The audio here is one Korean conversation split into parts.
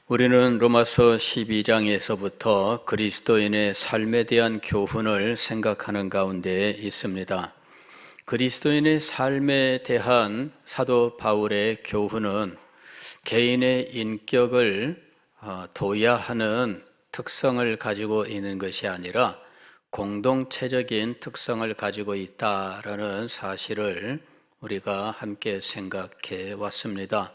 우리는 로마서 12장에서부터 그리스도인의 삶에 대한 교훈을 생각하는 가운데 있습니다. 그리스도인의 삶에 대한 사도 바울의 교훈은 개인의 인격을 도야하는 특성을 가지고 있는 것이 아니라 공동체적인 특성을 가지고 있다라는 사실을 우리가 함께 생각해 왔습니다.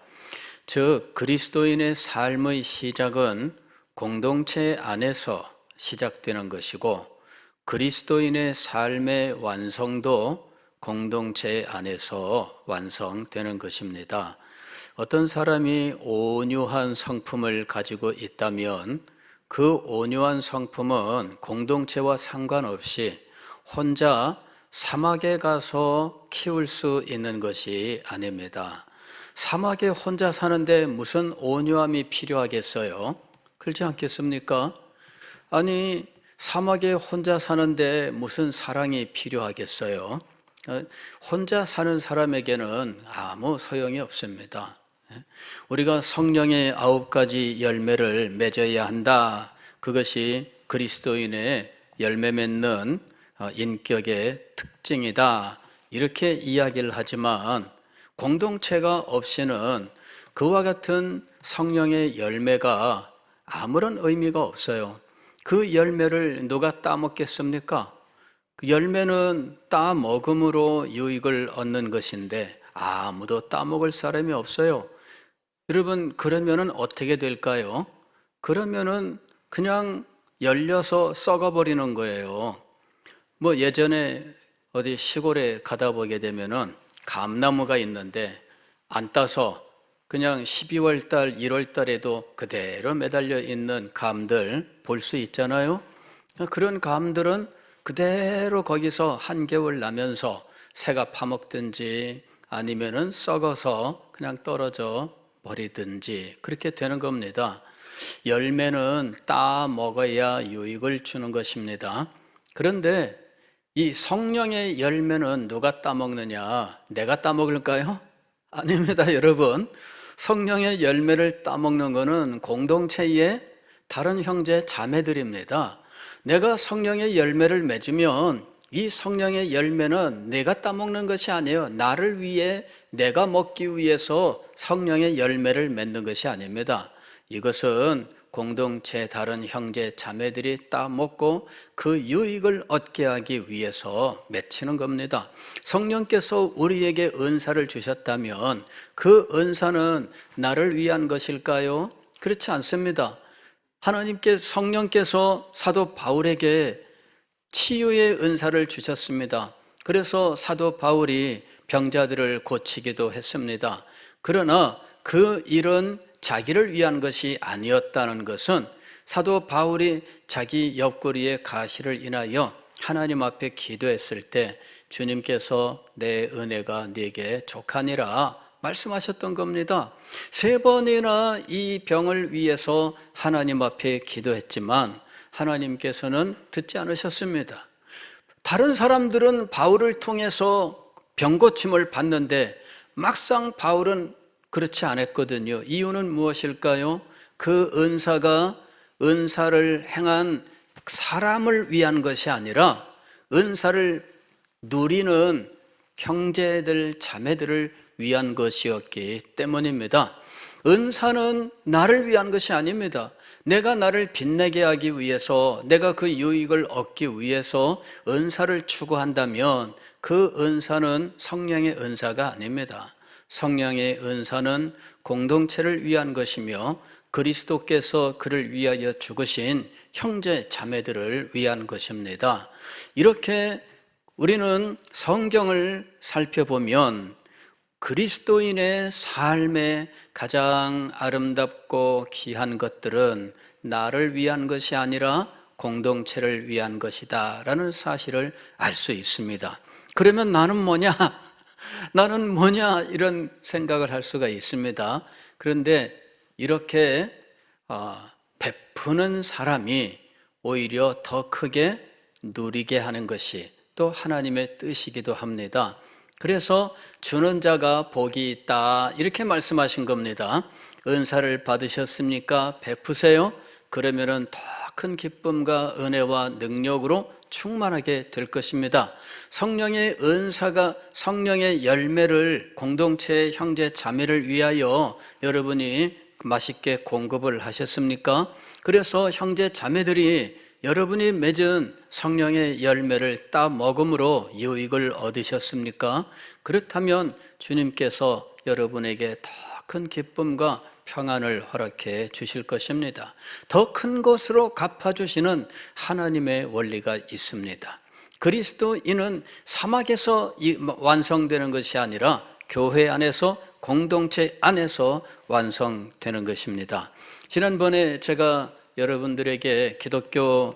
즉 그리스도인의 삶의 시작은 공동체 안에서 시작되는 것이고 그리스도인의 삶의 완성도 공동체 안에서 완성되는 것입니다. 어떤 사람이 온유한 성품을 가지고 있다면 그 온유한 성품은 공동체와 상관없이 혼자 사막에 가서 키울 수 있는 것이 아닙니다. 사막에 혼자 사는데 무슨 온유함이 필요하겠어요? 그렇지 않겠습니까? 아니, 사막에 혼자 사는데 무슨 사랑이 필요하겠어요? 혼자 사는 사람에게는 아무 소용이 없습니다. 우리가 성령의 9가지 열매를 맺어야 한다. 그것이 그리스도인의 열매 맺는 인격의 특징이다. 이렇게 이야기를 하지만 공동체가 없이는 그와 같은 성령의 열매가 아무런 의미가 없어요. 그 열매를 누가 따먹겠습니까? 그 열매는 따먹음으로 유익을 얻는 것인데 아무도 따먹을 사람이 없어요. 여러분, 그러면은 어떻게 될까요? 그러면은 그냥 열려서 썩어버리는 거예요. 뭐 예전에 어디 시골에 가다 보게 되면은 감나무가 있는데 안 따서 그냥 12월 달, 1월 달에도 그대로 매달려 있는 감들 볼 수 있잖아요. 그런 감들은 그대로 거기서 한겨울 나면서 새가 파먹든지 아니면은 썩어서 그냥 떨어져 버리든지 그렇게 되는 겁니다. 열매는 따 먹어야 유익을 주는 것입니다. 그런데 이 성령의 열매는 누가 따먹느냐? 내가 따먹을까요? 아닙니다, 여러분. 성령의 열매를 따먹는 것은 공동체의 다른 형제 자매들입니다. 내가 성령의 열매를 맺으면 이 성령의 열매는 내가 따먹는 것이 아니에요. 나를 위해 내가 먹기 위해서 성령의 열매를 맺는 것이 아닙니다. 이것은 공동체 다른 형제 자매들이 따먹고 그 유익을 얻게 하기 위해서 맺히는 겁니다. 성령께서 우리에게 은사를 주셨다면 그 은사는 나를 위한 것일까요? 그렇지 않습니다. 성령께서 사도 바울에게 치유의 은사를 주셨습니다. 그래서 사도 바울이 병자들을 고치기도 했습니다. 그러나 그 일은 자기를 위한 것이 아니었다는 것은 사도 바울이 자기 옆구리에 가시를 인하여 하나님 앞에 기도했을 때 주님께서 내 은혜가 네게 족하니라 말씀하셨던 겁니다. 3번이나 이 병을 위해서 하나님 앞에 기도했지만 하나님께서는 듣지 않으셨습니다. 다른 사람들은 바울을 통해서 병고침을 받는데 막상 바울은 그렇지 않았거든요. 이유는 무엇일까요? 그 은사를 행한 사람을 위한 것이 아니라 은사를 누리는 형제들, 자매들을 위한 것이었기 때문입니다. 은사는 나를 위한 것이 아닙니다. 내가 나를 빛내게 하기 위해서, 내가 그 유익을 얻기 위해서 은사를 추구한다면 그 은사는 성령의 은사가 아닙니다. 성령의 은사는 공동체를 위한 것이며 그리스도께서 그를 위하여 죽으신 형제 자매들을 위한 것입니다. 이렇게 우리는 성경을 살펴보면 그리스도인의 삶의 가장 아름답고 귀한 것들은 나를 위한 것이 아니라 공동체를 위한 것이다 라는 사실을 알 수 있습니다. 그러면 나는 뭐냐? 나는 뭐냐? 이런 생각을 할 수가 있습니다. 그런데 이렇게 베푸는 사람이 오히려 더 크게 누리게 하는 것이 또 하나님의 뜻이기도 합니다. 그래서 주는 자가 복이 있다 이렇게 말씀하신 겁니다. 은사를 받으셨습니까? 베푸세요. 그러면은 더 큰 기쁨과 은혜와 능력으로 충만하게 될 것입니다. 성령의 은사가 성령의 열매를 공동체의 형제 자매를 위하여 여러분이 맛있게 공급을 하셨습니까? 그래서 형제 자매들이 여러분이 맺은 성령의 열매를 따 먹음으로 유익을 얻으셨습니까? 그렇다면 주님께서 여러분에게 더 큰 기쁨과 평안을 허락해 주실 것입니다. 더 큰 것으로 갚아주시는 하나님의 원리가 있습니다. 그리스도인은 사막에서 완성되는 것이 아니라 교회 안에서, 공동체 안에서 완성되는 것입니다. 지난번에 제가 여러분들에게 기독교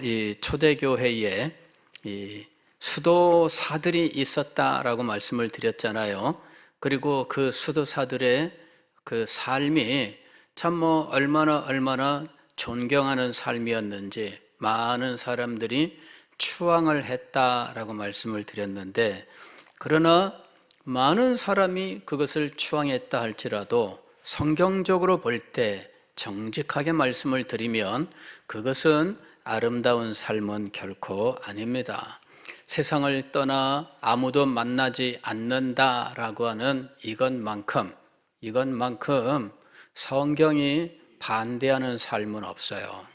이 초대교회에 이 수도사들이 있었다라고 말씀을 드렸잖아요. 그리고 그 수도사들의 그 삶이 참 얼마나 존경하는 삶이었는지 많은 사람들이 추앙을 했다라고 말씀을 드렸는데, 그러나 많은 사람이 그것을 추앙했다 할지라도 성경적으로 볼 때 정직하게 말씀을 드리면 그것은 아름다운 삶은 결코 아닙니다. 세상을 떠나 아무도 만나지 않는다라고 하는 이것만큼 성경이 반대하는 삶은 없어요.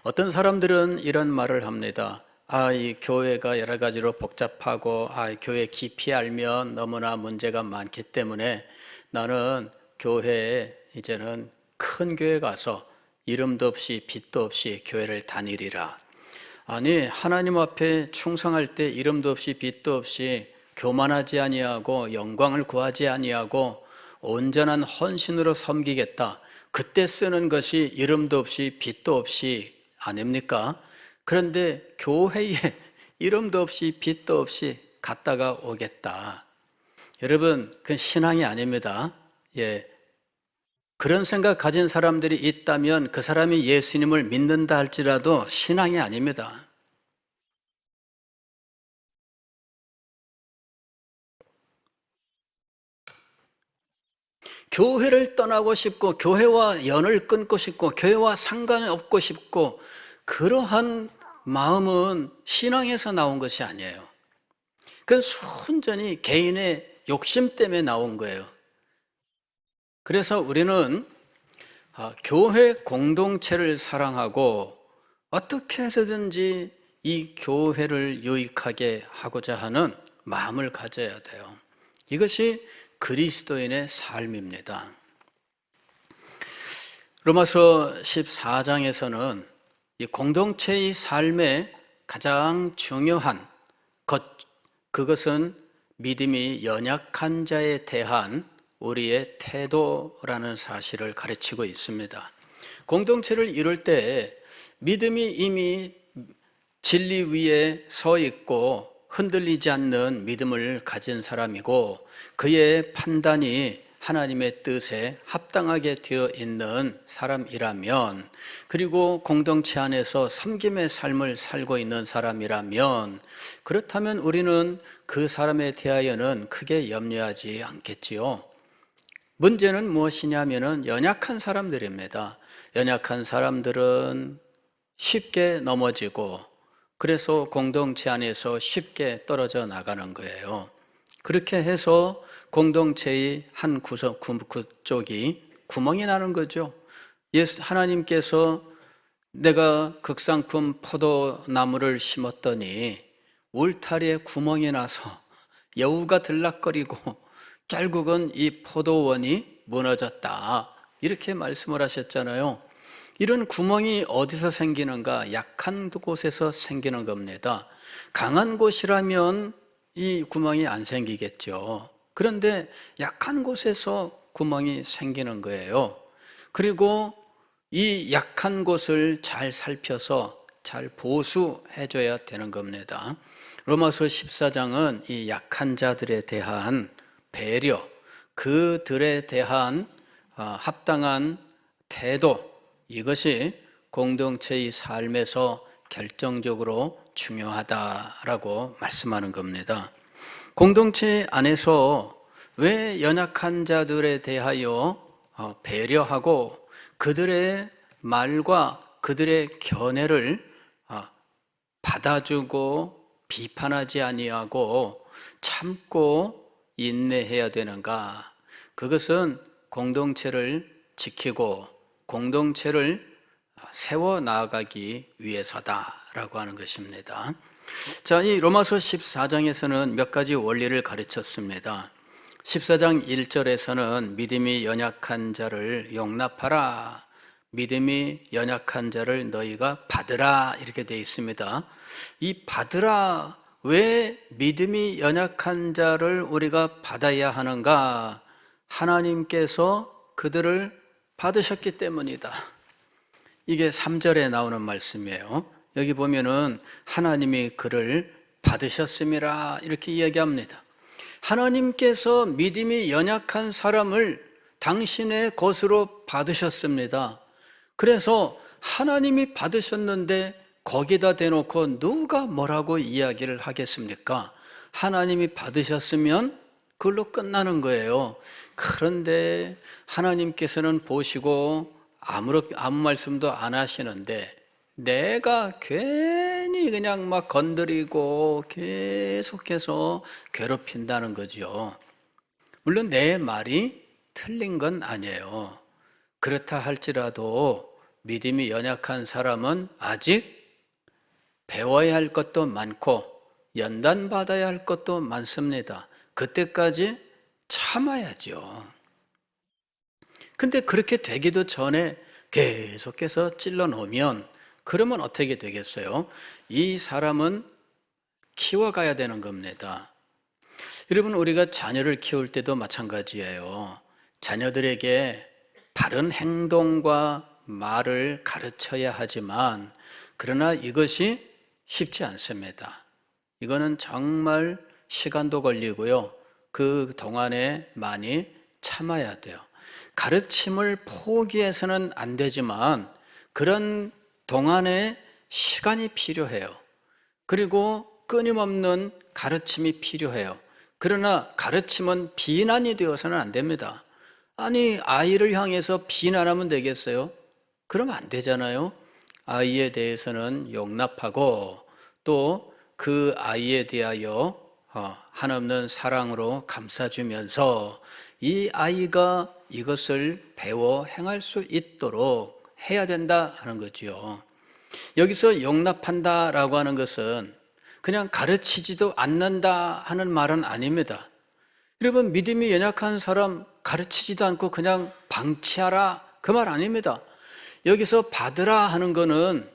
어떤 사람들은 이런 말을 합니다. 이 교회가 여러 가지로 복잡하고 교회 깊이 알면 너무나 문제가 많기 때문에 나는 교회에 이제는 큰 교회 가서 이름도 없이 빛도 없이 교회를 다니리라. 아니, 하나님 앞에 충성할 때 이름도 없이 빛도 없이 교만하지 아니하고 영광을 구하지 아니하고 온전한 헌신으로 섬기겠다. 그때 쓰는 것이 이름도 없이 빛도 없이 아닙니까? 그런데 교회에 이름도 없이 빛도 없이 갔다가 오겠다. 여러분, 그건 신앙이 아닙니다. 그런 생각 가진 사람들이 있다면 그 사람이 예수님을 믿는다 할지라도 신앙이 아닙니다. 교회를 떠나고 싶고 교회와 연을 끊고 싶고 교회와 상관이 없고 싶고 그러한 마음은 신앙에서 나온 것이 아니에요. 그건 순전히 개인의 욕심 때문에 나온 거예요. 그래서 우리는 교회 공동체를 사랑하고 어떻게 해서든지 이 교회를 유익하게 하고자 하는 마음을 가져야 돼요. 이것이 그리스도인의 삶입니다. 로마서 14장에서는 이 공동체의 삶의 가장 중요한 그것은 믿음이 연약한 자에 대한 우리의 태도라는 사실을 가르치고 있습니다. 공동체를 이룰 때 믿음이 이미 진리 위에 서 있고 흔들리지 않는 믿음을 가진 사람이고 그의 판단이 하나님의 뜻에 합당하게 되어 있는 사람이라면, 그리고 공동체 안에서 섬김의 삶을 살고 있는 사람이라면, 그렇다면 우리는 그 사람에 대하여는 크게 염려하지 않겠지요. 문제는 무엇이냐면은 연약한 사람들입니다. 연약한 사람들은 쉽게 넘어지고 그래서 공동체 안에서 쉽게 떨어져 나가는 거예요. 그렇게 해서 공동체의 한 그쪽이 구멍이 나는 거죠. 하나님께서 내가 극상품 포도나무를 심었더니 울타리에 구멍이 나서 여우가 들락거리고 결국은 이 포도원이 무너졌다. 이렇게 말씀을 하셨잖아요. 이런 구멍이 어디서 생기는가? 약한 곳에서 생기는 겁니다. 강한 곳이라면 이 구멍이 안 생기겠죠. 그런데 약한 곳에서 구멍이 생기는 거예요. 그리고 이 약한 곳을 잘 살펴서 잘 보수해 줘야 되는 겁니다. 로마서 14장은 이 약한 자들에 대한 배려, 그들에 대한 합당한 태도, 이것이 공동체의 삶에서 결정적으로 중요하다라고 말씀하는 겁니다. 공동체 안에서 왜 연약한 자들에 대하여 배려하고 그들의 말과 그들의 견해를 받아주고 비판하지 아니하고 참고 인내해야 되는가? 그것은 공동체를 지키고 공동체를 세워 나아가기 위해서다라고 하는 것입니다. 자, 이 로마서 14장에서는 몇 가지 원리를 가르쳤습니다. 14장 1절에서는 믿음이 연약한 자를 용납하라, 믿음이 연약한 자를 너희가 받으라, 이렇게 되어 있습니다. 이 받으라, 왜 믿음이 연약한 자를 우리가 받아야 하는가? 하나님께서 그들을 받으셨기 때문이다. 이게 3절에 나오는 말씀이에요. 여기 보면은 하나님이 그를 받으셨음이라 이렇게 이야기합니다. 하나님께서 믿음이 연약한 사람을 당신의 것으로 받으셨습니다. 그래서 하나님이 받으셨는데 거기다 대놓고 누가 뭐라고 이야기를 하겠습니까? 하나님이 받으셨으면 그걸로 끝나는 거예요. 그런데 하나님께서는 보시고 아무 말씀도 안 하시는데 내가 괜히 그냥 막 건드리고 계속해서 괴롭힌다는 거죠. 물론 내 말이 틀린 건 아니에요. 그렇다 할지라도 믿음이 연약한 사람은 아직 배워야 할 것도 많고 연단받아야 할 것도 많습니다. 그때까지 참아야죠. 근데 그렇게 되기도 전에 계속해서 찔러 놓으면 그러면 어떻게 되겠어요? 이 사람은 키워가야 되는 겁니다. 여러분, 우리가 자녀를 키울 때도 마찬가지예요. 자녀들에게 바른 행동과 말을 가르쳐야 하지만 그러나 이것이 쉽지 않습니다. 이거는 정말 시간도 걸리고요. 그 동안에 많이 참아야 돼요. 가르침을 포기해서는 안 되지만 그런 동안에 시간이 필요해요. 그리고 끊임없는 가르침이 필요해요. 그러나 가르침은 비난이 되어서는 안 됩니다. 아니, 아이를 향해서 비난하면 되겠어요? 그러면 안 되잖아요. 아이에 대해서는 용납하고 또 그 아이에 대하여 한없는 사랑으로 감싸주면서 이 아이가 이것을 배워 행할 수 있도록 해야 된다 하는 거죠. 여기서 용납한다라고 하는 것은 그냥 가르치지도 않는다 하는 말은 아닙니다. 여러분, 믿음이 연약한 사람 가르치지도 않고 그냥 방치하라, 그 말 아닙니다. 여기서 받으라 하는 거는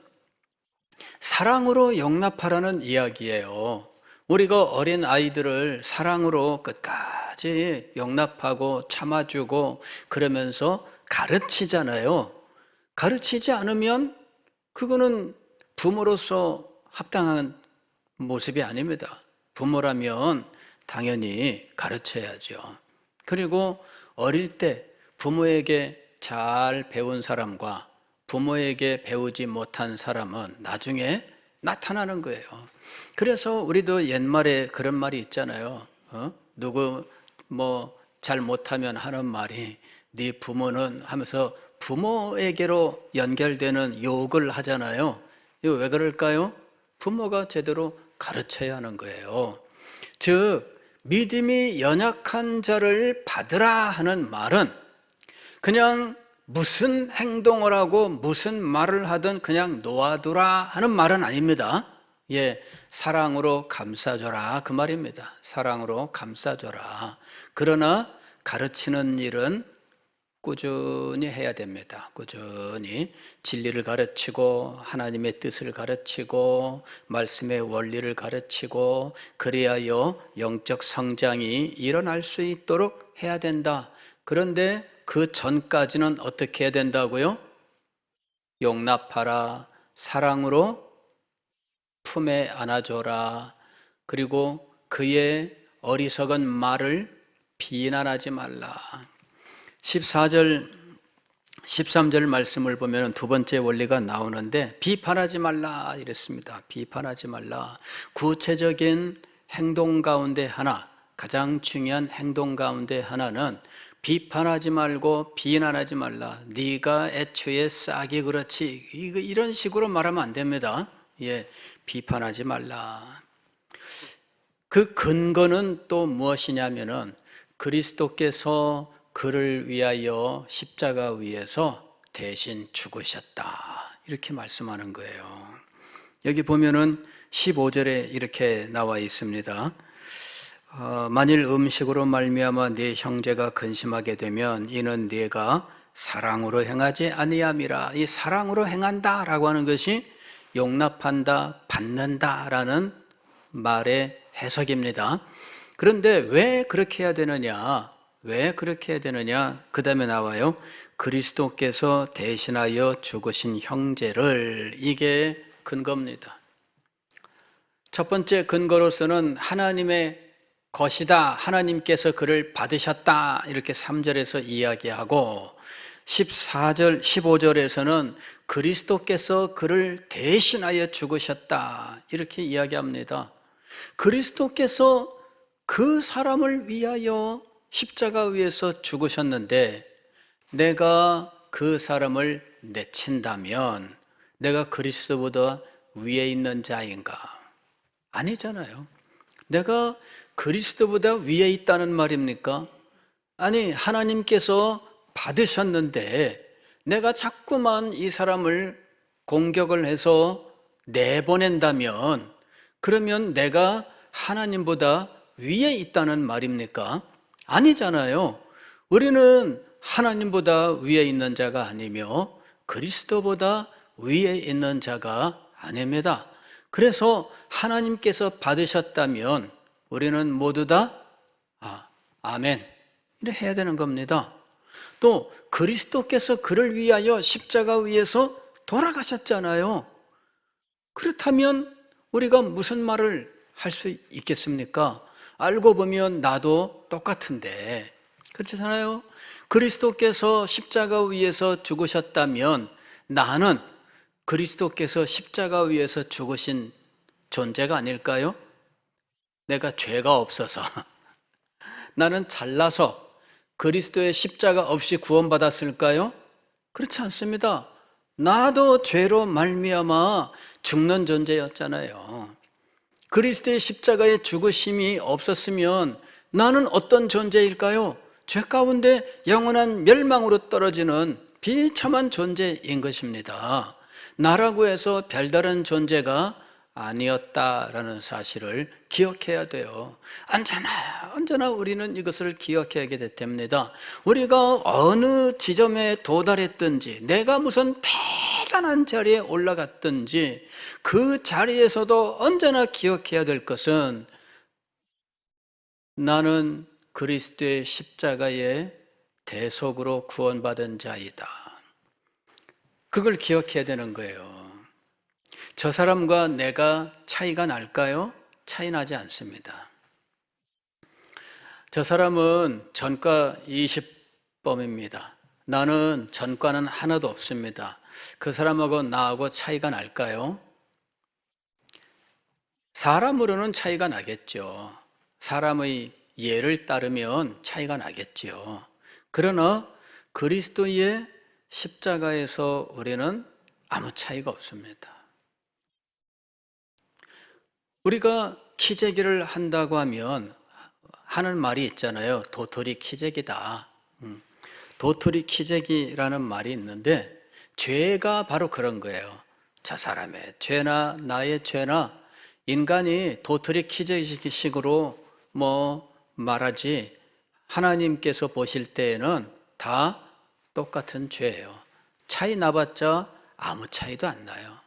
사랑으로 용납하라는 이야기예요. 우리가 어린 아이들을 사랑으로 끝까지 용납하고 참아주고 그러면서 가르치잖아요. 가르치지 않으면 그거는 부모로서 합당한 모습이 아닙니다. 부모라면 당연히 가르쳐야죠. 그리고 어릴 때 부모에게 잘 배운 사람과 부모에게 배우지 못한 사람은 나중에 나타나는 거예요. 그래서 우리도 옛말에 그런 말이 있잖아요. 누구 뭐 잘 못하면 하는 말이 네 부모는 하면서 부모에게로 연결되는 욕을 하잖아요. 이거 왜 그럴까요? 부모가 제대로 가르쳐야 하는 거예요. 즉 믿음이 연약한 자를 받으라 하는 말은 그냥 무슨 행동을 하고 무슨 말을 하든 그냥 놓아두라 하는 말은 아닙니다. 사랑으로 감싸줘라, 그 말입니다. 사랑으로 감싸줘라. 그러나 가르치는 일은 꾸준히 해야 됩니다. 꾸준히 진리를 가르치고 하나님의 뜻을 가르치고 말씀의 원리를 가르치고 그리하여 영적 성장이 일어날 수 있도록 해야 된다. 그런데 그 전까지는 어떻게 해야 된다고요? 용납하라, 사랑으로 품에 안아줘라, 그리고 그의 어리석은 말을 비난하지 말라. 14절, 13절 말씀을 보면 두 번째 원리가 나오는데 비판하지 말라 이랬습니다. 비판하지 말라. 구체적인 행동 가운데 하나, 가장 중요한 행동 가운데 하나는 비판하지 말고 비난하지 말라. 네가 애초에 싹이 그렇지. 이런 식으로 말하면 안 됩니다. 예, 비판하지 말라. 그 근거는 또 무엇이냐면은 그리스도께서 그를 위하여 십자가 위에서 대신 죽으셨다. 이렇게 말씀하는 거예요. 여기 보면은 15절에 이렇게 나와 있습니다. 만일 음식으로 말미암아 네 형제가 근심하게 되면 이는 네가 사랑으로 행하지 아니함이라. 이 사랑으로 행한다라고 하는 것이 용납한다, 받는다라는 말의 해석입니다. 그런데 왜 그렇게 해야 되느냐? 왜 그렇게 해야 되느냐? 그 다음에 나와요. 그리스도께서 대신하여 죽으신 형제를. 이게 근거입니다. 첫 번째 근거로서는 하나님의 것이다. 하나님께서 그를 받으셨다. 이렇게 3절에서 이야기하고 14절, 15절에서는 그리스도께서 그를 대신하여 죽으셨다. 이렇게 이야기합니다. 그리스도께서 그 사람을 위하여 십자가 위에서 죽으셨는데 내가 그 사람을 내친다면 내가 그리스도보다 위에 있는 자인가? 아니잖아요. 내가 그리스도보다 위에 있다는 말입니까? 아니, 하나님께서 받으셨는데 내가 자꾸만 이 사람을 공격을 해서 내보낸다면 그러면 내가 하나님보다 위에 있다는 말입니까? 아니잖아요. 우리는 하나님보다 위에 있는 자가 아니며 그리스도보다 위에 있는 자가 아닙니다. 그래서 하나님께서 받으셨다면 우리는 모두 다 아멘 이렇게 해야 되는 겁니다. 또 그리스도께서 그를 위하여 십자가 위에서 돌아가셨잖아요. 그렇다면 우리가 무슨 말을 할 수 있겠습니까? 알고 보면 나도 똑같은데 그렇잖아요. 그리스도께서 십자가 위에서 죽으셨다면 나는 그리스도께서 십자가 위에서 죽으신 존재가 아닐까요? 내가 죄가 없어서 나는 잘나서 그리스도의 십자가 없이 구원받았을까요? 그렇지 않습니다. 나도 죄로 말미암아 죽는 존재였잖아요. 그리스도의 십자가의 죽으심이 없었으면 나는 어떤 존재일까요? 죄 가운데 영원한 멸망으로 떨어지는 비참한 존재인 것입니다. 나라고 해서 별다른 존재가 아니었다라는 사실을 기억해야 돼요. 언제나 우리는 이것을 기억해야 됩니다. 우리가 어느 지점에 도달했든지 내가 무슨 대단한 자리에 올라갔든지 그 자리에서도 언제나 기억해야 될 것은 나는 그리스도의 십자가의 대속으로 구원받은 자이다. 그걸 기억해야 되는 거예요. 저 사람과 내가 차이가 날까요? 차이 나지 않습니다. 저 사람은 전과 20범입니다. 나는 전과는 하나도 없습니다. 그 사람하고 나하고 차이가 날까요? 사람으로는 차이가 나겠죠. 사람의 예를 따르면 차이가 나겠죠. 그러나 그리스도의 십자가에서 우리는 아무 차이가 없습니다. 우리가 키재기를 한다고 하면 하는 말이 있잖아요. 도토리 키재기다. 도토리 키재기라는 말이 있는데 죄가 바로 그런 거예요. 저 사람의 죄나 나의 죄나 인간이 도토리 키재기식으로 말하지 하나님께서 보실 때에는 다 똑같은 죄예요. 차이 나봤자 아무 차이도 안 나요.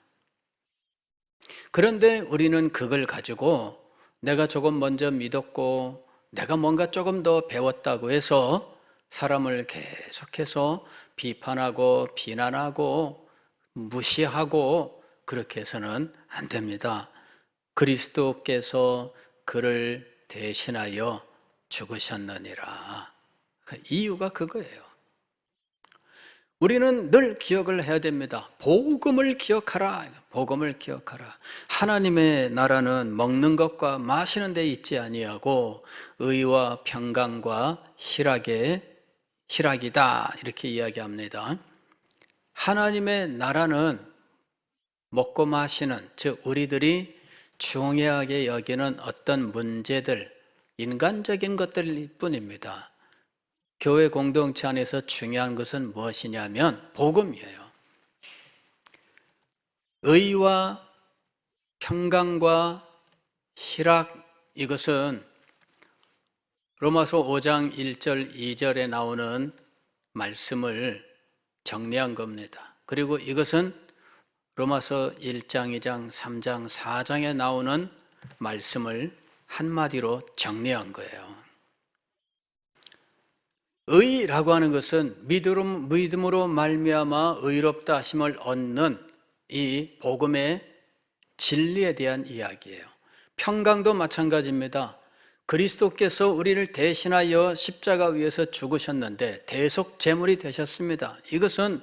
그런데 우리는 그걸 가지고 내가 조금 먼저 믿었고 내가 뭔가 조금 더 배웠다고 해서 사람을 계속해서 비판하고 비난하고 무시하고 그렇게 해서는 안 됩니다. 그리스도께서 그를 대신하여 죽으셨느니라. 이유가 그거예요. 우리는 늘 기억을 해야 됩니다. 복음을 기억하라. 복음을 기억하라. 하나님의 나라는 먹는 것과 마시는 데 있지 아니하고 의와 평강과 희락이다. 이렇게 이야기합니다. 하나님의 나라는 먹고 마시는, 즉 우리들이 중요하게 여기는 어떤 문제들, 인간적인 것들일 뿐입니다. 교회 공동체 안에서 중요한 것은 무엇이냐면 복음이에요. 의와 평강과 희락, 이것은 로마서 5장 1절 2절에 나오는 말씀을 정리한 겁니다. 그리고 이것은 로마서 1장, 2장, 3장, 4장에 나오는 말씀을 한마디로 정리한 거예요. 의라고 하는 것은 믿음으로 말미암아 의롭다 하심을 얻는 이 복음의 진리에 대한 이야기예요. 평강도 마찬가지입니다. 그리스도께서 우리를 대신하여 십자가 위에서 죽으셨는데 대속 제물이 되셨습니다. 이것은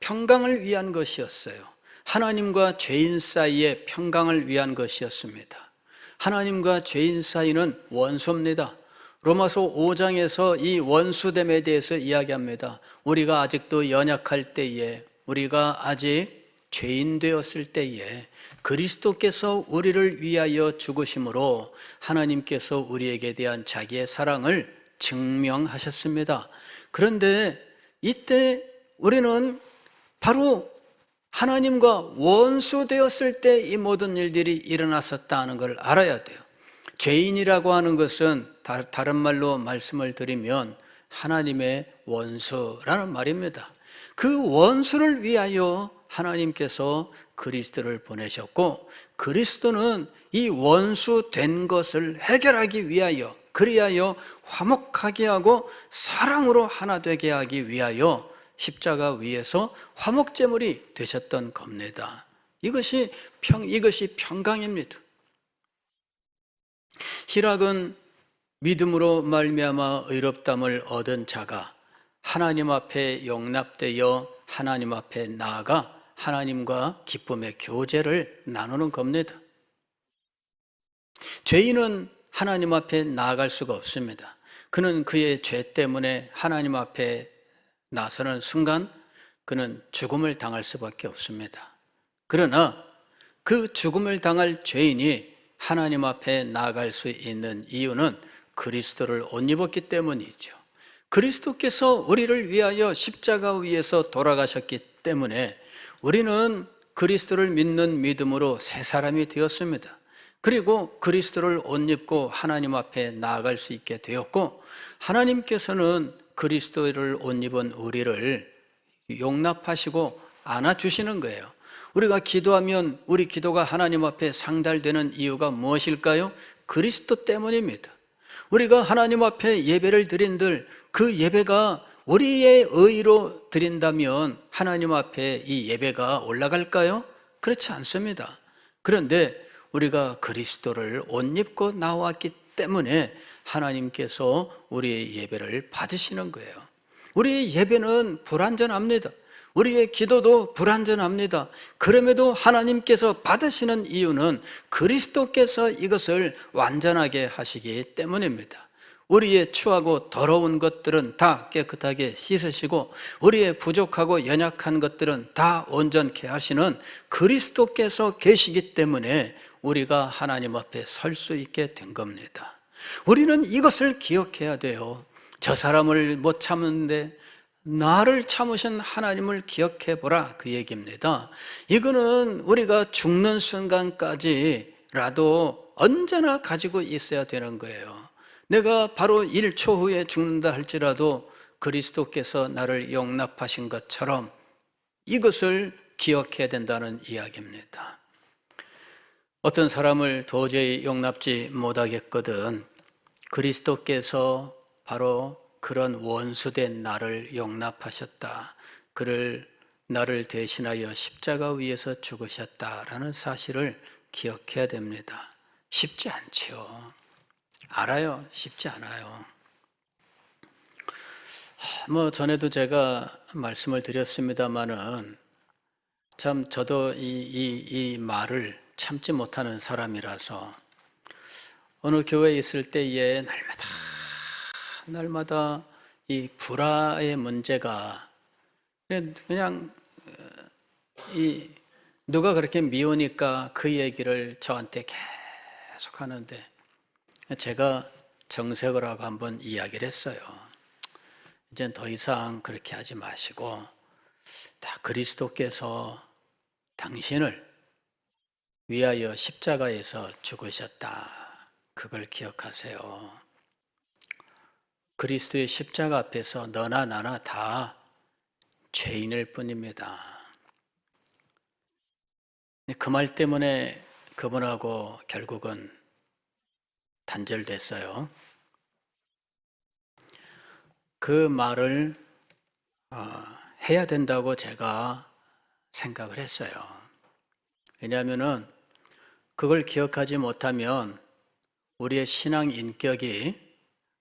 평강을 위한 것이었어요. 하나님과 죄인 사이의 평강을 위한 것이었습니다. 하나님과 죄인 사이는 원수입니다. 로마서 5장에서 이 원수됨에 대해서 이야기합니다. 우리가 아직도 연약할 때에, 우리가 아직 죄인 되었을 때에 그리스도께서 우리를 위하여 죽으심으로 하나님께서 우리에게 대한 자기의 사랑을 증명하셨습니다. 그런데 이때 우리는 바로 하나님과 원수 되었을 때 이 모든 일들이 일어났었다는 걸 알아야 돼요. 죄인이라고 하는 것은 다른 말로 말씀을 드리면 하나님의 원수라는 말입니다. 그 원수를 위하여 하나님께서 그리스도를 보내셨고, 그리스도는 이 원수 된 것을 해결하기 위하여, 그리하여 화목하게 하고 사랑으로 하나 되게 하기 위하여 십자가 위에서 화목제물이 되셨던 겁니다. 이것이 평강입니다. 희락은 믿음으로 말미암아 의롭담을 얻은 자가 하나님 앞에 용납되어 하나님 앞에 나아가 하나님과 기쁨의 교제를 나누는 겁니다. 죄인은 하나님 앞에 나아갈 수가 없습니다. 그는 그의 죄 때문에 하나님 앞에 나서는 순간 그는 죽음을 당할 수밖에 없습니다. 그러나 그 죽음을 당할 죄인이 하나님 앞에 나아갈 수 있는 이유는 그리스도를 옷 입었기 때문이죠. 그리스도께서 우리를 위하여 십자가 위에서 돌아가셨기 때문에 우리는 그리스도를 믿는 믿음으로 새 사람이 되었습니다. 그리고 그리스도를 옷 입고 하나님 앞에 나아갈 수 있게 되었고, 하나님께서는 그리스도를 옷 입은 우리를 용납하시고 안아주시는 거예요. 우리가 기도하면 우리 기도가 하나님 앞에 상달되는 이유가 무엇일까요? 그리스도 때문입니다. 우리가 하나님 앞에 예배를 드린들 그 예배가 우리의 의로 드린다면 하나님 앞에 이 예배가 올라갈까요? 그렇지 않습니다. 그런데 우리가 그리스도를 옷 입고 나왔기 때문에 하나님께서 우리의 예배를 받으시는 거예요. 우리의 예배는 불완전합니다. 우리의 기도도 불완전합니다. 그럼에도 하나님께서 받으시는 이유는 그리스도께서 이것을 완전하게 하시기 때문입니다. 우리의 추하고 더러운 것들은 다 깨끗하게 씻으시고 우리의 부족하고 연약한 것들은 다 온전케 하시는 그리스도께서 계시기 때문에 우리가 하나님 앞에 설 수 있게 된 겁니다. 우리는 이것을 기억해야 돼요. 저 사람을 못 참는데 나를 참으신 하나님을 기억해 보라, 그 얘기입니다. 이거는 우리가 죽는 순간까지라도 언제나 가지고 있어야 되는 거예요. 내가 바로 1초 후에 죽는다 할지라도 그리스도께서 나를 용납하신 것처럼 이것을 기억해야 된다는 이야기입니다. 어떤 사람을 도저히 용납지 못하겠거든 그리스도께서 바로 그런 원수된 나를 용납하셨다. 그를 나를 대신하여 십자가 위에서 죽으셨다라는 사실을 기억해야 됩니다. 쉽지 않죠. 알아요. 쉽지 않아요. 전에도 제가 말씀을 드렸습니다마는 참 저도 이 말을 참지 못하는 사람이라서 어느 교회에 있을 때에 날마다 이 불화의 문제가 그냥 누가 그렇게 미우니까 그 얘기를 저한테 계속 하는데 제가 정색을 하고 한번 이야기를 했어요. 이젠 더 이상 그렇게 하지 마시고 다 그리스도께서 당신을 위하여 십자가에서 죽으셨다. 그걸 기억하세요. 그리스도의 십자가 앞에서 너나 나나 다 죄인일 뿐입니다. 그 말 때문에 그분하고 결국은 단절됐어요. 그 말을 해야 된다고 제가 생각을 했어요. 왜냐하면은 그걸 기억하지 못하면 우리의 신앙 인격이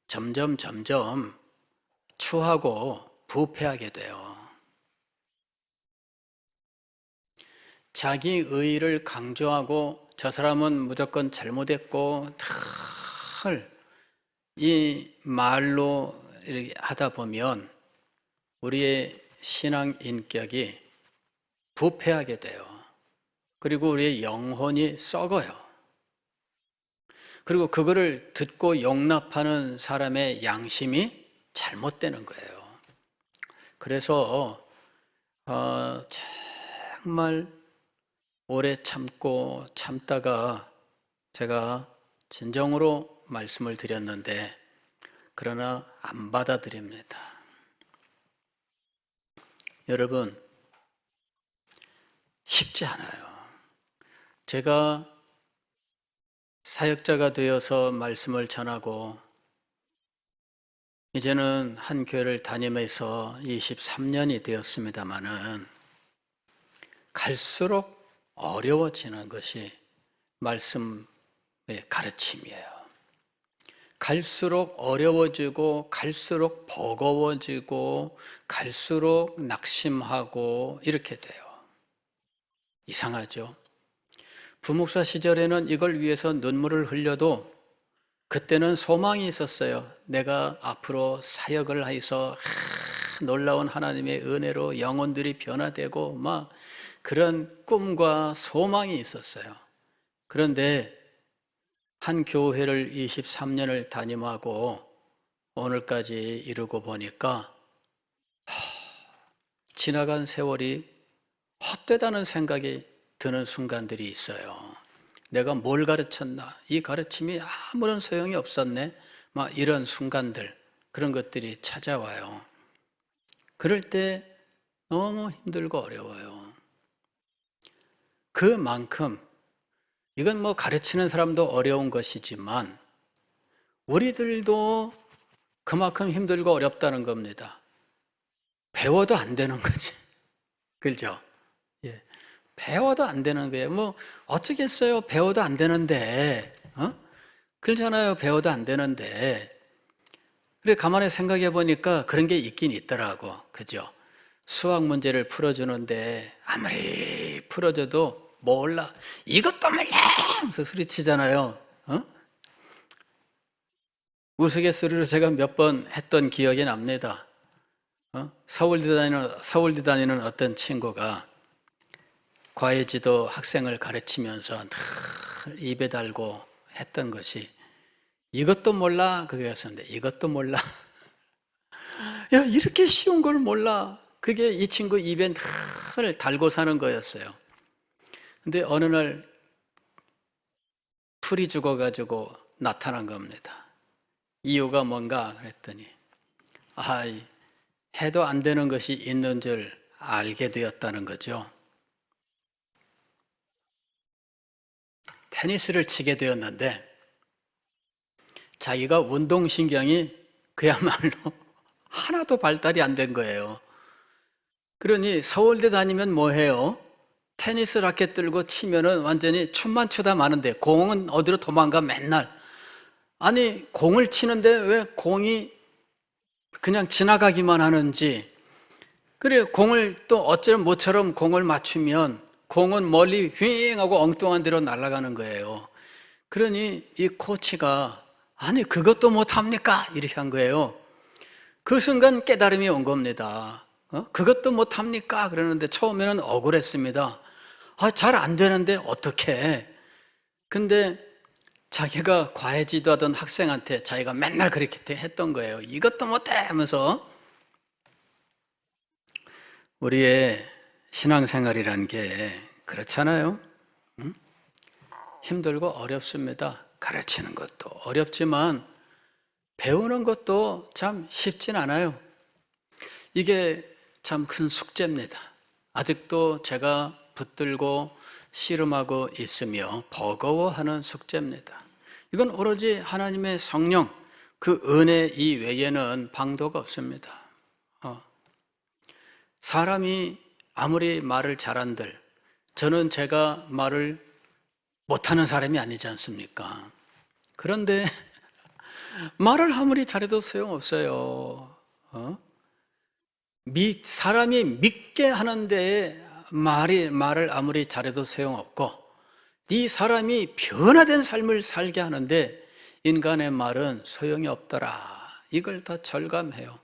점점 추하고 부패하게 돼요. 자기 의의를 강조하고 저 사람은 무조건 잘못했고 늘 이 말로 이렇게 하다 보면 우리의 신앙 인격이 부패하게 돼요. 그리고 우리의 영혼이 썩어요. 그리고 그거를 듣고 용납하는 사람의 양심이 잘못되는 거예요. 그래서 정말 오래 참다가 제가 진정으로 말씀을 드렸는데 그러나 안 받아들입니다. 여러분, 쉽지 않아요. 제가 사역자가 되어서 말씀을 전하고 이제는 한 교회를 다니면서 23년이 되었습니다마는 갈수록 어려워지는 것이 말씀의 가르침이에요. 갈수록 어려워지고 갈수록 버거워지고 갈수록 낙심하고 이렇게 돼요. 이상하죠? 부목사 시절에는 이걸 위해서 눈물을 흘려도 그때는 소망이 있었어요. 내가 앞으로 사역을 해서 놀라운 하나님의 은혜로 영혼들이 변화되고 막 그런 꿈과 소망이 있었어요. 그런데 한 교회를 23년을 담임하고 오늘까지 이루고 보니까 지나간 세월이 헛되다는 생각이 드는 순간들이 있어요. 내가 뭘 가르쳤나? 이 가르침이 아무런 소용이 없었네? 막 이런 순간들, 그런 것들이 찾아와요. 그럴 때 너무 힘들고 어려워요. 그만큼 이건 가르치는 사람도 어려운 것이지만 우리들도 그만큼 힘들고 어렵다는 겁니다. 배워도 안 되는 거지. 그렇죠? 예. 배워도 안 되는 거예요. 어쩌겠어요. 배워도 안 되는데. 그렇잖아요. 배워도 안 되는데. 그래, 가만히 생각해 보니까 그런 게 있긴 있더라고. 그죠? 수학 문제를 풀어주는데 아무리 풀어줘도 몰라. 이것도 몰라! 하면서 소리치잖아요. 우스갯소리로 제가 몇 번 했던 기억이 납니다. 서울대 다니는 어떤 친구가 과외지도 학생을 가르치면서 늘 입에 달고 했던 것이 이것도 몰라? 그거였었는데 이것도 몰라? 야, 이렇게 쉬운 걸 몰라? 그게 이 친구 입에 늘 달고 사는 거였어요. 근데 어느 날 풀이 죽어가지고 나타난 겁니다. 이유가 뭔가 그랬더니 해도 안 되는 것이 있는 줄 알게 되었다는 거죠. 테니스를 치게 되었는데 자기가 운동신경이 그야말로 하나도 발달이 안 된 거예요. 그러니 서울대 다니면 뭐 해요? 테니스 라켓 들고 치면은 완전히 춤만 추다 마는데 공은 어디로 도망가 맨날. 아니 공을 치는데 왜 공이 그냥 지나가기만 하는지, 그래 공을 또 어쩌면 모처럼 공을 맞추면 공은 멀리 휘잉 하고 엉뚱한 데로 날아가는 거예요. 그러니 이 코치가 아니 그것도 못합니까? 이렇게 한 거예요. 그 순간 깨달음이 온 겁니다. 그것도 못합니까? 그러는데 처음에는 억울했습니다. 잘 안 되는데 어떡해. 근데 자기가 과외지도 하던 학생한테 자기가 맨날 그렇게 했던 거예요. 이것도 못해 하면서. 우리의 신앙생활이란 게 그렇잖아요. 힘들고 어렵습니다. 가르치는 것도 어렵지만 배우는 것도 참 쉽진 않아요. 이게 참 큰 숙제입니다. 아직도 제가 붙들고 씨름하고 있으며 버거워하는 숙제입니다. 이건 오로지 하나님의 성령, 그 은혜 이외에는 방도가 없습니다. 사람이 아무리 말을 잘한들 저는 제가 말을 못하는 사람이 아니지 않습니까? 그런데 말을 아무리 잘해도 소용없어요. 사람이 믿게 하는데 말을 아무리 잘해도 소용없고, 이 사람이 변화된 삶을 살게 하는데 인간의 말은 소용이 없더라. 이걸 다 절감해요.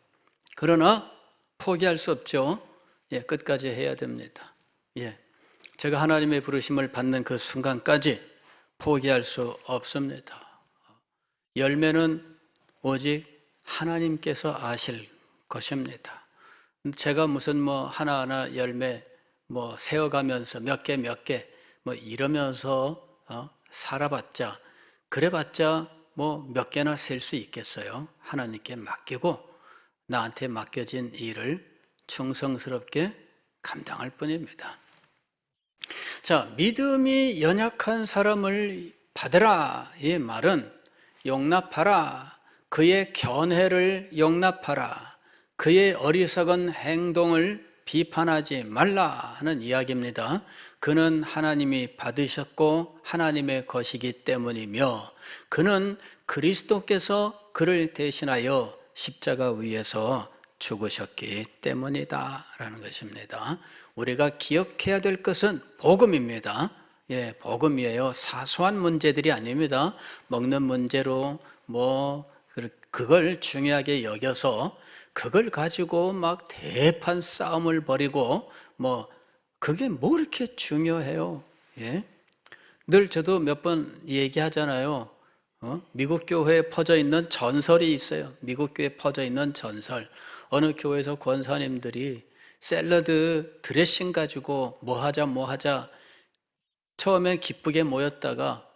그러나 포기할 수 없죠. 끝까지 해야 됩니다. 제가 하나님의 부르심을 받는 그 순간까지 포기할 수 없습니다. 열매는 오직 하나님께서 아실 것입니다. 제가 무슨 하나하나 열매 세어가면서 몇 개 이러면서 살아봤자, 그래봤자 몇 개나 셀 수 있겠어요. 하나님께 맡기고 나한테 맡겨진 일을 충성스럽게 감당할 뿐입니다. 자, 믿음이 연약한 사람을 받으라. 이 말은 용납하라. 그의 견해를 용납하라. 그의 어리석은 행동을 비판하지 말라 하는 이야기입니다. 그는 하나님이 받으셨고 하나님의 것이기 때문이며, 그는 그리스도께서 그를 대신하여 십자가 위에서 죽으셨기 때문이다 라는 것입니다. 우리가 기억해야 될 것은 복음입니다. 복음이에요. 사소한 문제들이 아닙니다. 먹는 문제로 그걸 중요하게 여겨서 그걸 가지고 막 대판 싸움을 벌이고 그게 뭐 이렇게 중요해요. 늘 저도 몇 번 얘기하잖아요. 미국 교회에 퍼져 있는 전설이 있어요. 미국 교회에 퍼져 있는 전설. 어느 교회에서 권사님들이 샐러드 드레싱 가지고 뭐 하자 처음엔 기쁘게 모였다가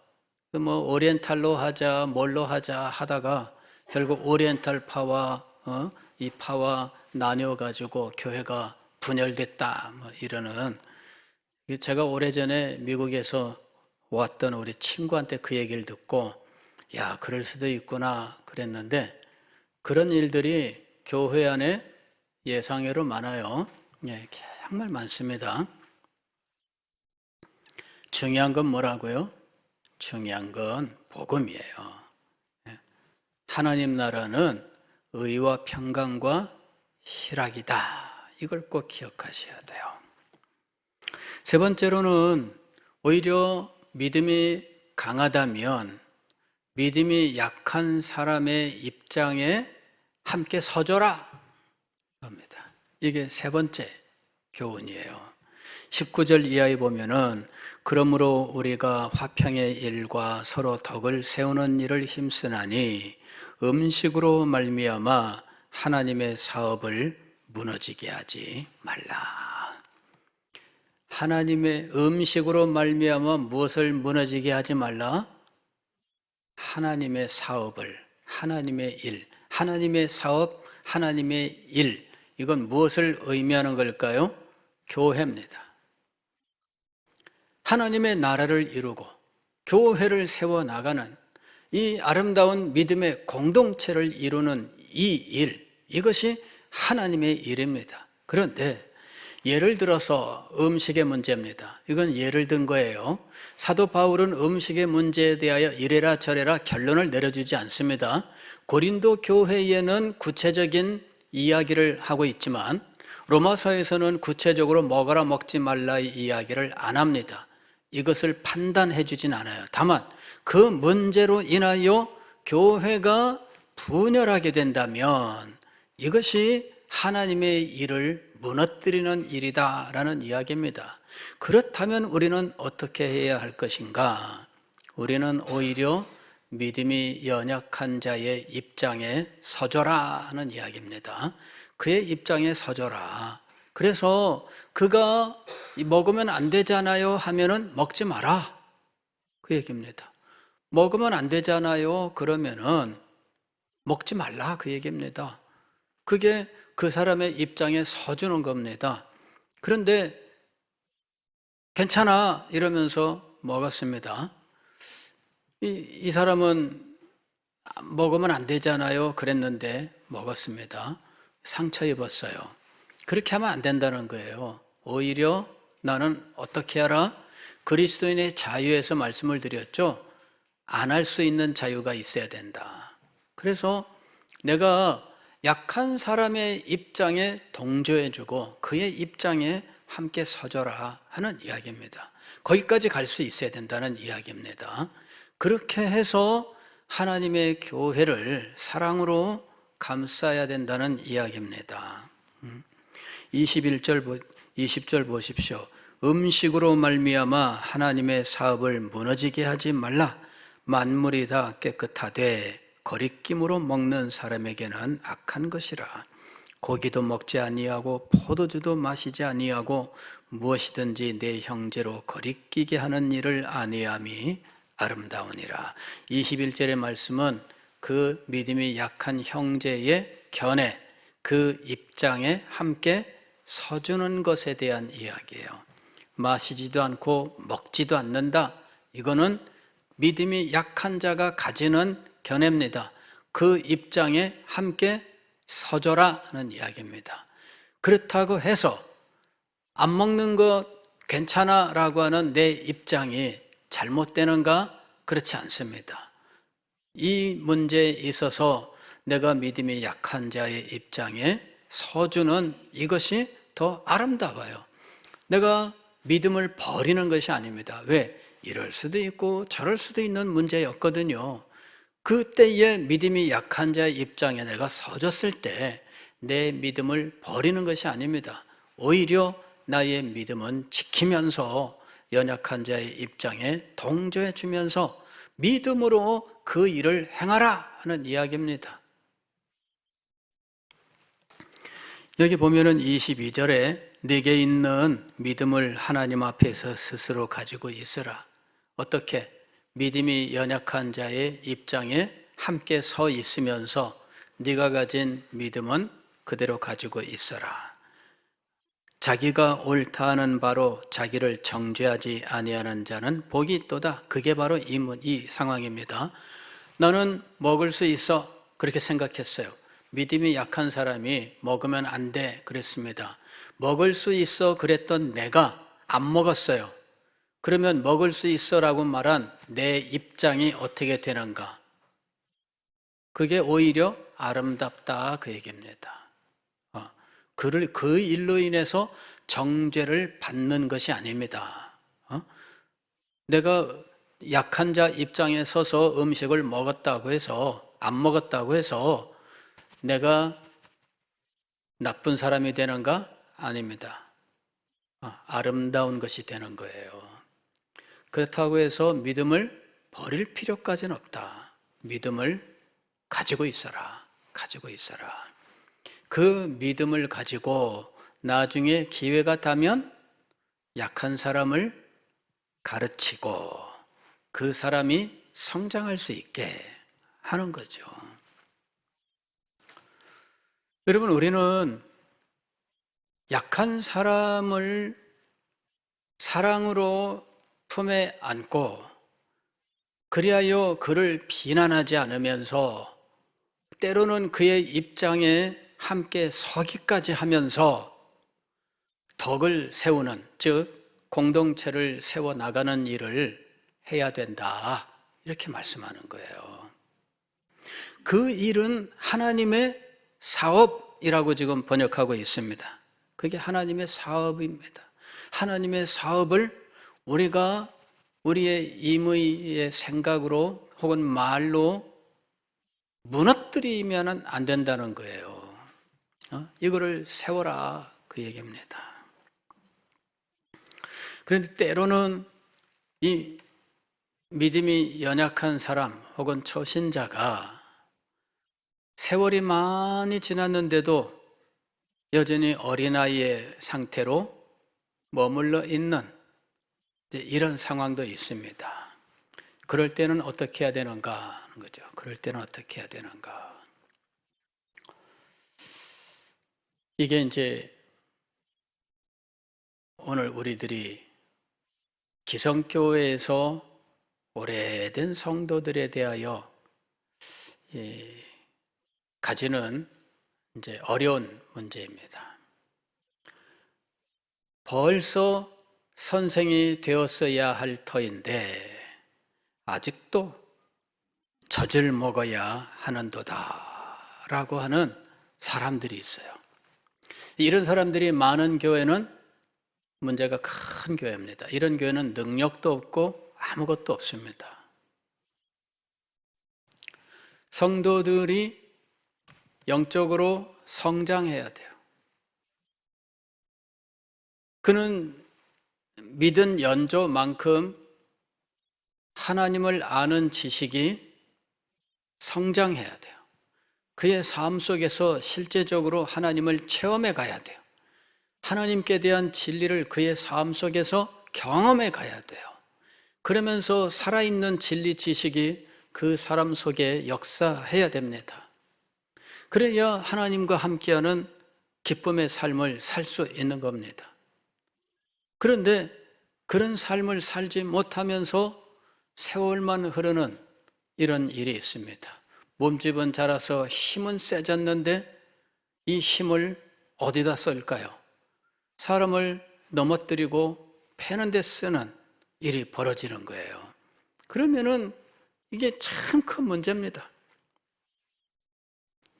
오리엔탈로 하자 뭘로 하자 하다가 결국 오리엔탈 파와 이 파와 나뉘어 가지고 교회가 분열됐다 이러는. 제가 오래전에 미국에서 왔던 우리 친구한테 그 얘기를 듣고 야, 그럴 수도 있구나 그랬는데, 그런 일들이 교회 안에 예상외로 많아요. 정말 많습니다. 중요한 건 뭐라고요? 중요한 건 복음이에요. 하나님 나라는 의와 평강과 희락이다. 이걸 꼭 기억하셔야 돼요. 세 번째로는 오히려 믿음이 강하다면 믿음이 약한 사람의 입장에 함께 서줘라 겁니다. 이게 세 번째 교훈이에요. 19절 이하에 보면은 그러므로 우리가 화평의 일과 서로 덕을 세우는 일을 힘쓰나니 음식으로 말미암아 하나님의 사업을 무너지게 하지 말라. 하나님의 음식으로 말미암아 무엇을 무너지게 하지 말라? 하나님의 사업을, 하나님의 일, 하나님의 사업, 하나님의 일. 이건 무엇을 의미하는 걸까요? 교회입니다. 하나님의 나라를 이루고 교회를 세워나가는 이 아름다운 믿음의 공동체를 이루는 이 일, 이것이 하나님의 일입니다. 그런데 예를 들어서 음식의 문제입니다. 이건 예를 든 거예요. 사도 바울은 음식의 문제에 대하여 이래라 저래라 결론을 내려주지 않습니다. 고린도 교회에는 구체적인 이야기를 하고 있지만 로마서에서는 구체적으로 먹어라 먹지 말라의 이야기를 안 합니다. 이것을 판단해 주진 않아요. 다만 그 문제로 인하여 교회가 분열하게 된다면 이것이 하나님의 일을 무너뜨리는 일이다라는 이야기입니다. 그렇다면 우리는 어떻게 해야 할 것인가? 우리는 오히려 믿음이 연약한 자의 입장에 서줘라 하는 이야기입니다. 그의 입장에 서줘라. 그래서 그가 먹으면 안 되잖아요 하면은 먹지 마라. 그 얘기입니다. 먹으면 안 되잖아요 그러면은 먹지 말라 그 얘기입니다. 그게 그 사람의 입장에 서주는 겁니다. 그런데 괜찮아 이러면서 먹었습니다. 이 사람은 먹으면 안 되잖아요 그랬는데 먹었습니다. 상처 입었어요. 그렇게 하면 안 된다는 거예요. 오히려 나는 어떻게 하라? 그리스도인의 자유에서 말씀을 드렸죠. 안 할 수 있는 자유가 있어야 된다. 그래서 내가 약한 사람의 입장에 동조해주고 그의 입장에 함께 서줘라 하는 이야기입니다. 거기까지 갈 수 있어야 된다는 이야기입니다. 그렇게 해서 하나님의 교회를 사랑으로 감싸야 된다는 이야기입니다. 21절, 20절 보십시오. 음식으로 말미암아 하나님의 사업을 무너지게 하지 말라. 만물이 다 깨끗하되 거리낌으로 먹는 사람에게는 악한 것이라. 고기도 먹지 아니하고 포도주도 마시지 아니하고 무엇이든지 내 형제로 거리끼게 하는 일을 아니함이 아름다우니라. 21절의 말씀은 그 믿음이 약한 형제의 견해, 그 입장에 함께 서주는 것에 대한 이야기예요. 마시지도 않고 먹지도 않는다. 이거는 믿음이 약한 자가 가지는 견해입니다. 그 입장에 함께 서줘라 하는 이야기입니다. 그렇다고 해서 안 먹는 것 괜찮아 라고 하는 내 입장이 잘못되는가? 그렇지 않습니다. 이 문제에 있어서 내가 믿음이 약한 자의 입장에 서주는 이것이 더 아름다워요. 내가 믿음을 버리는 것이 아닙니다. 왜? 이럴 수도 있고 저럴 수도 있는 문제였거든요. 그때의 믿음이 약한 자의 입장에 내가 서줬을 때 내 믿음을 버리는 것이 아닙니다. 오히려 나의 믿음은 지키면서 연약한 자의 입장에 동조해 주면서 믿음으로 그 일을 행하라 하는 이야기입니다. 여기 보면은 22절에 네게 있는 믿음을 하나님 앞에서 스스로 가지고 있으라. 어떻게? 믿음이 연약한 자의 입장에 함께 서 있으면서 네가 가진 믿음은 그대로 가지고 있어라. 자기가 옳다 하는 바로 자기를 정죄하지 아니하는 자는 복이 있도다. 그게 바로 이 상황입니다. 나는 먹을 수 있어 그렇게 생각했어요. 믿음이 약한 사람이 먹으면 안 돼 그랬습니다. 먹을 수 있어 그랬던 내가 안 먹었어요. 그러면 먹을 수 있어라고 말한 내 입장이 어떻게 되는가? 그게 오히려 아름답다 그 얘기입니다. 그 일로 인해서 정죄를 받는 것이 아닙니다. 내가 약한 자 입장에 서서 음식을 먹었다고 해서 안 먹었다고 해서 내가 나쁜 사람이 되는가? 아닙니다. 아름다운 것이 되는 거예요. 그렇다고 해서 믿음을 버릴 필요까지는 없다. 믿음을 가지고 있어라. 가지고 있어라. 그 믿음을 가지고 나중에 기회가 되면 약한 사람을 가르치고 그 사람이 성장할 수 있게 하는 거죠. 여러분, 우리는 약한 사람을 사랑으로 품에 안고 그리하여 그를 비난하지 않으면서 때로는 그의 입장에 함께 서기까지 하면서 덕을 세우는, 즉 공동체를 세워나가는 일을 해야 된다 이렇게 말씀하는 거예요. 그 일은 하나님의 사업, 사업이라고 지금 번역하고 있습니다. 그게 하나님의 사업입니다. 하나님의 사업을 우리가 우리의 임의의 생각으로 혹은 말로 무너뜨리면 안 된다는 거예요. 이거를 세워라, 그 얘기입니다. 그런데 때로는 이 믿음이 연약한 사람 혹은 초신자가 세월이 많이 지났는데도 여전히 어린아이의 상태로 머물러 있는 이런 상황도 있습니다. 그럴 때는 어떻게 해야 되는가 하는 거죠. 그럴 때는 어떻게 해야 되는가. 이게 이제 오늘 우리들이 기성교회에서 오래된 성도들에 대하여 가지는 이제 어려운 문제입니다. 벌써 선생이 되었어야 할 터인데 아직도 젖을 먹어야 하는도다 라고 하는 사람들이 있어요. 이런 사람들이 많은 교회는 문제가 큰 교회입니다. 이런 교회는 능력도 없고 아무것도 없습니다. 성도들이 영적으로 성장해야 돼요. 그는 믿은 연조만큼 하나님을 아는 지식이 성장해야 돼요. 그의 삶 속에서 실제적으로 하나님을 체험해 가야 돼요. 하나님께 대한 진리를 그의 삶 속에서 경험해 가야 돼요. 그러면서 살아있는 진리 지식이 그 사람 속에 역사해야 됩니다. 그래야 하나님과 함께하는 기쁨의 삶을 살 수 있는 겁니다. 그런데 그런 삶을 살지 못하면서 세월만 흐르는 이런 일이 있습니다. 몸집은 자라서 힘은 세졌는데 이 힘을 어디다 쓸까요? 사람을 넘어뜨리고 패는 데 쓰는 일이 벌어지는 거예요. 그러면은 이게 참 큰 문제입니다.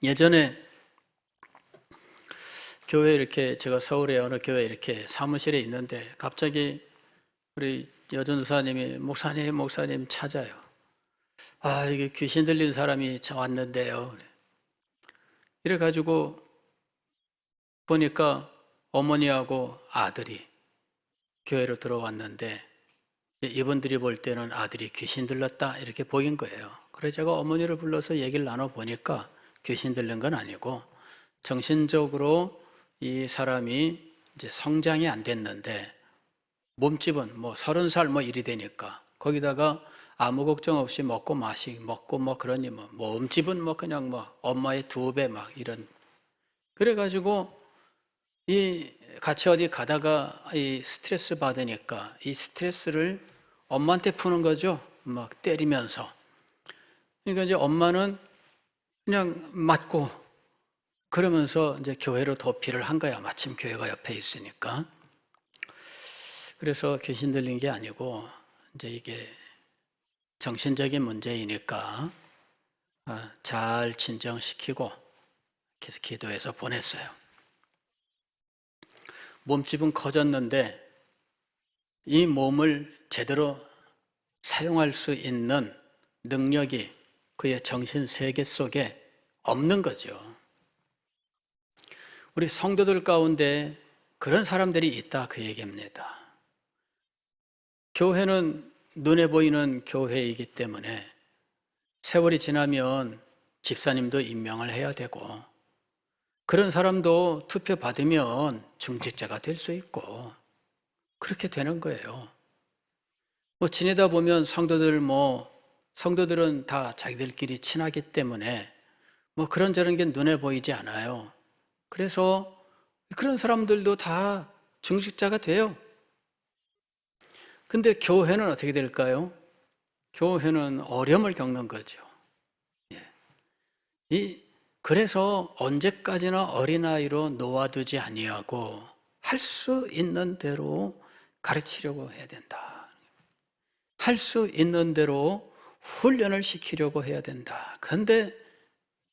예전에 교회 이렇게 제가 서울에 어느 교회 이렇게 사무실에 있는데 갑자기 우리 여전도사님이 목사님 찾아요. 아, 이게 귀신 들린 사람이 왔는데요. 이래가지고 보니까 어머니하고 아들이 교회로 들어왔는데 이분들이 볼 때는 아들이 귀신 들렸다 이렇게 보인 거예요. 그래서 제가 어머니를 불러서 얘기를 나눠보니까 귀신 들린 건 아니고 정신적으로 이 사람이 이제 성장이 안 됐는데 몸집은 뭐 30살 뭐 일이 되니까 거기다가 아무 걱정 없이 먹고 뭐 그러니 뭐 몸집은 뭐 그냥 뭐 엄마의 2배 막 이런. 그래가지고 이 같이 어디 가다가 이 스트레스 받으니까 이 스트레스를 엄마한테 푸는 거죠. 막 때리면서. 그러니까 이제 엄마는 그냥 맞고 그러면서 이제 교회로 도피를 한 거야. 마침 교회가 옆에 있으니까. 그래서 귀신 들린 게 아니고 이제 이게 정신적인 문제이니까 잘 진정시키고 계속 기도해서 보냈어요. 몸집은 커졌는데 이 몸을 제대로 사용할 수 있는 능력이 그의 정신 세계 속에 없는 거죠. 우리 성도들 가운데 그런 사람들이 있다 그 얘기입니다. 교회는 눈에 보이는 교회이기 때문에 세월이 지나면 집사님도 임명을 해야 되고 그런 사람도 투표 받으면 중직자가 될 수 있고 그렇게 되는 거예요. 뭐 지내다 보면 성도들은 다 자기들끼리 친하기 때문에 뭐 그런저런 게 눈에 보이지 않아요. 그래서 그런 사람들도 다 중직자가 돼요. 근데 교회는 어떻게 될까요? 교회는 어려움을 겪는 거죠. 그래서 언제까지나 어린아이로 놓아두지 아니하고 할 수 있는 대로 가르치려고 해야 된다. 할 수 있는 대로 훈련을 시키려고 해야 된다. 그런데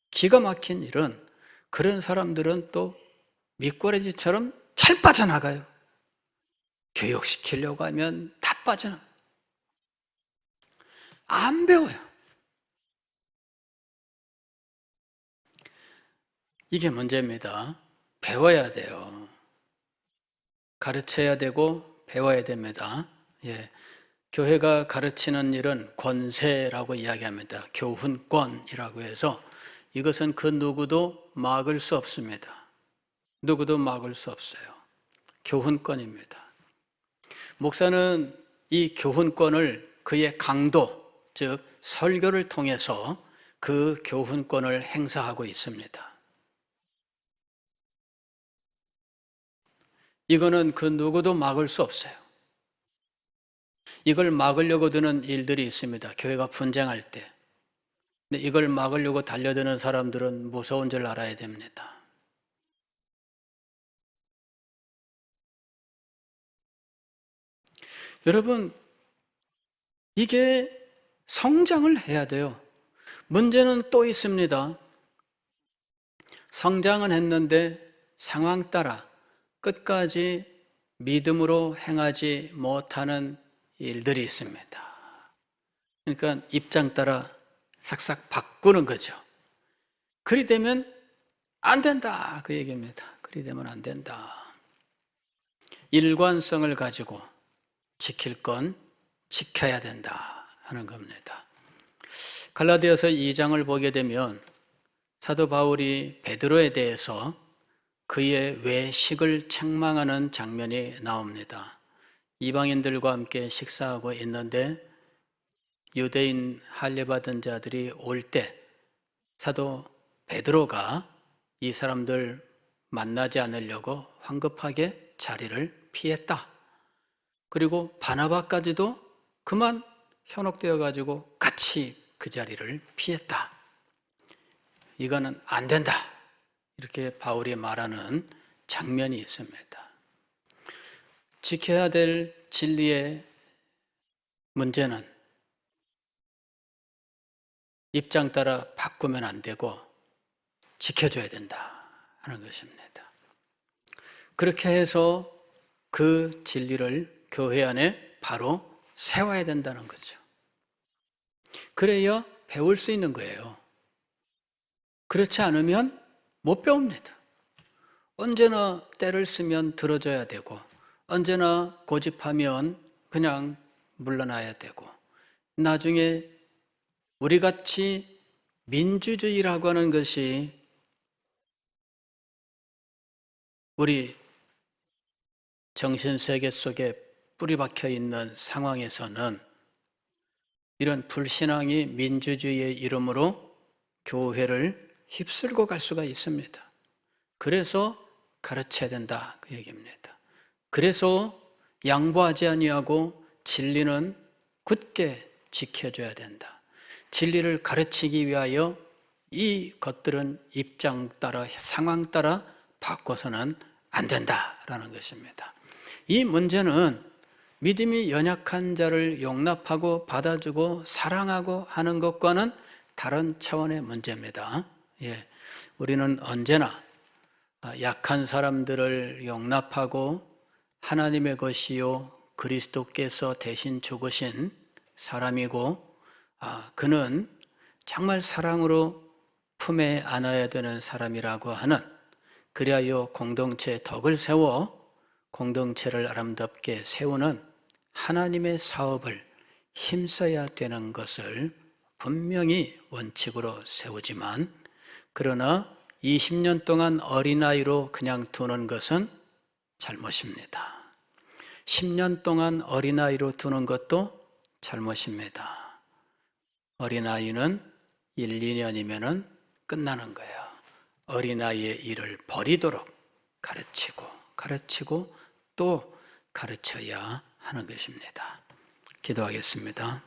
기가 막힌 일은 그런 사람들은 또 미꾸라지처럼 잘 빠져나가요. 교육시키려고 하면 다 빠져나가요. 안 배워요. 이게 문제입니다. 배워야 돼요. 가르쳐야 되고 배워야 됩니다. 예. 교회가 가르치는 일은 권세라고 이야기합니다. 교훈권이라고 해서 이것은 그 누구도 막을 수 없습니다. 누구도 막을 수 없어요. 교훈권입니다. 목사는 이 교훈권을 그의 강도, 즉 설교를 통해서 그 교훈권을 행사하고 있습니다. 이거는 그 누구도 막을 수 없어요. 이걸 막으려고 드는 일들이 있습니다. 교회가 분쟁할 때. 근데 이걸 막으려고 달려드는 사람들은 무서운 줄 알아야 됩니다. 여러분, 이게 성장을 해야 돼요. 문제는 또 있습니다. 성장은 했는데 상황 따라 끝까지 믿음으로 행하지 못하는 일들이 있습니다. 그러니까 입장 따라 싹싹 바꾸는 거죠. 그리 되면 안 된다, 그 얘기입니다. 그리 되면 안 된다. 일관성을 가지고 지킬 건 지켜야 된다 하는 겁니다. 갈라디아서 2장을 보게 되면 사도 바울이 베드로에 대해서 그의 외식을 책망하는 장면이 나옵니다. 이방인들과 함께 식사하고 있는데 유대인 할례받은 자들이 올 때 사도 베드로가 이 사람들 만나지 않으려고 황급하게 자리를 피했다. 그리고 바나바까지도 그만 현혹되어 가지고 같이 그 자리를 피했다. 이거는 안 된다. 이렇게 바울이 말하는 장면이 있습니다. 지켜야 될 진리의 문제는 입장 따라 바꾸면 안 되고 지켜줘야 된다 하는 것입니다. 그렇게 해서 그 진리를 교회 안에 바로 세워야 된다는 거죠. 그래야 배울 수 있는 거예요. 그렇지 않으면 못 배웁니다. 언제나 때를 쓰면 들어줘야 되고 언제나 고집하면 그냥 물러나야 되고 나중에 우리같이 민주주의라고 하는 것이 우리 정신세계 속에 뿌리박혀 있는 상황에서는 이런 불신앙이 민주주의의 이름으로 교회를 휩쓸고 갈 수가 있습니다. 그래서 가르쳐야 된다 그 얘기입니다. 그래서 양보하지 아니하고 진리는 굳게 지켜줘야 된다. 진리를 가르치기 위하여 이 것들은 입장 따라 상황 따라 바꿔서는 안 된다라는 것입니다. 이 문제는 믿음이 연약한 자를 용납하고 받아주고 사랑하고 하는 것과는 다른 차원의 문제입니다. 예, 우리는 언제나 약한 사람들을 용납하고 하나님의 것이요 그리스도께서 대신 죽으신 사람이고 그는 정말 사랑으로 품에 안아야 되는 사람이라고 하는 그리하여 공동체의 덕을 세워 공동체를 아름답게 세우는 하나님의 사업을 힘써야 되는 것을 분명히 원칙으로 세우지만 그러나 20년 동안 어린아이로 그냥 두는 것은 잘못입니다. 10년 동안 어린아이로 두는 것도 잘못입니다. 어린아이는 1, 2년이면 끝나는 거예요. 어린아이의 일을 버리도록 가르치고 또 가르쳐야 하는 것입니다. 기도하겠습니다.